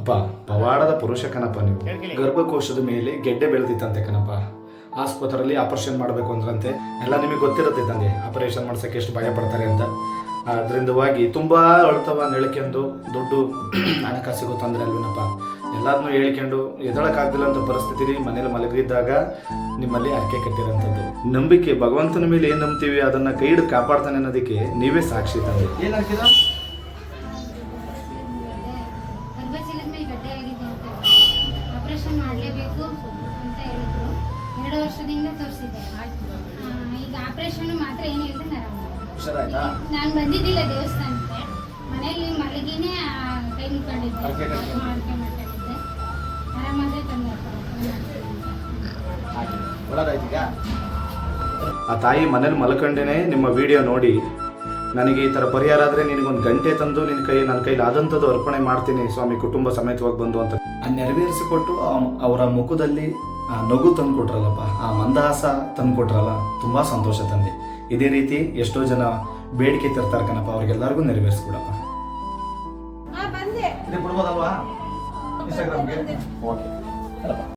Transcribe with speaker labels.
Speaker 1: ಅಪ್ಪ ಪವಾಡದ ಪುರುಷ ಕಣಪ್ಪ ನೀವು. ಗರ್ಭಕೋಶದ ಮೇಲೆ ಗೆಡ್ಡೆ ಬೆಳೆದಿತ್ತಂತೆ ಕಣಪ್ಪ. ಆಸ್ಪತ್ರೆಯಲ್ಲಿ ಆಪರೇಷನ್ ಮಾಡಬೇಕು ಅಂದ್ರಂತೆ. ಎಲ್ಲ ನಿಮಗೆ ಗೊತ್ತಿರುತ್ತೆ ತಂದೆ, ಆಪರೇಷನ್ ಮಾಡ್ಸೋಕ್ಕೆ ಎಷ್ಟು ಭಯ ಪಡ್ತಾರೆ ಅಂತ. ಅದರಿಂದವಾಗಿ ತುಂಬ ಅಳ್ತವ ನೆಳ್ಕೊಂಡು ದುಡ್ಡು ಹಣಕಾಸಿಗೂ ತೊಂದರೆ ಅಲ್ವೇನಪ್ಪ. ಎಲ್ಲದನ್ನೂ ಹೇಳ್ಕೊಂಡು ಎದಳಕ್ಕಾಗ್ದಿಲ್ಲ ಅಂತ ಪರಿಸ್ಥಿತಿ ಮನೇಲಿ ಮಲಗಿದ್ದಾಗ ನಿಮ್ಮಲ್ಲಿ ಅರ್ಕೆ ಕಟ್ಟಿರೋಂಥದ್ದು ನಂಬಿಕೆ. ಭಗವಂತನ ಮೇಲೆ ಏನು ನಂಬ್ತೀವಿ ಅದನ್ನು ಕೈ ಹಿಡಿದು ಕಾಪಾಡ್ತಾನೆ ಅನ್ನೋದಕ್ಕೆ ನೀವೇ ಸಾಕ್ಷಿ ತಂದೆ. ಏನಾಗ್ತಿದ
Speaker 2: ಆಪರೇಷನ್ ಮಾಡಲೇಬೇಕು ಅಂತ ಹೇಳಿದ್ರು. 2 ವರ್ಷದಿಂದ ತೋರಿಸಿದ್ದೆ. ಈಗ ಆಪರೇಷನ್ ಮಾತ್ರ ಏನು ಹೇಳಿದ್ರೆ ನಾನು ಬಂದಿದ್ದಿಲ್ಲ ದೇವಸ್ಥಾನಕ್ಕೆ, ಮನೆಯಲ್ಲಿ ಮಲಗಿನೇ ಕೈ ಮುಕ್ಕೊಂಡಿದ್ದೆ, ಮಾತಾಡಿದ್ದೆ. ಆರಾಮಾದ್ರೆ ತಂದೆ.
Speaker 1: ಆ ತಾಯಿ ಮನೇಲಿ ಮಲ್ಕೊಂಡೇನೆ ನಿಮ್ಮ ವಿಡಿಯೋ ನೋಡಿ ನನಗೆ ಈ ಥರ ಪರಿಹಾರ ಆದರೆ ನಿನಗೊಂದು ಗಂಟೆ ತಂದು ನನ್ನ ಕೈಲಿ ಆದಂಥದ್ದು ಅರ್ಪಣೆ ಮಾಡ್ತೀನಿ ಸ್ವಾಮಿ, ಕುಟುಂಬ ಸಮೇತವಾಗಿ ಬಂದು ಅಂತ ನೆರವೇರಿಸಿಕೊಟ್ಟು ಅವರ ಮುಖದಲ್ಲಿ ಆ ನಗು ತಂದು ಕೊಟ್ರಲ್ಲಪ್ಪ, ಆ ಮಂದಹಾಸ ತಂದು ಕೊಟ್ರಲ್ಲ, ತುಂಬ ಸಂತೋಷ ತಂದೆ. ಇದೇ ರೀತಿ ಎಷ್ಟೋ ಜನ ಬೇಡಿಕೆ ತರ್ತಾರೆ ಕಣಪ್ಪ, ಅವ್ರಿಗೆಲ್ಲರಿಗೂ ನೆರವೇರಿಸ್ಕೊಡಪ್ಪ.
Speaker 3: ಬಂದೆ.
Speaker 1: ಬಿಡ್ಬೋದಲ್ವಾ ಇನ್ಸ್ಟಾಗ್ರಾಮ್ಗೆ? ಓಕೆ.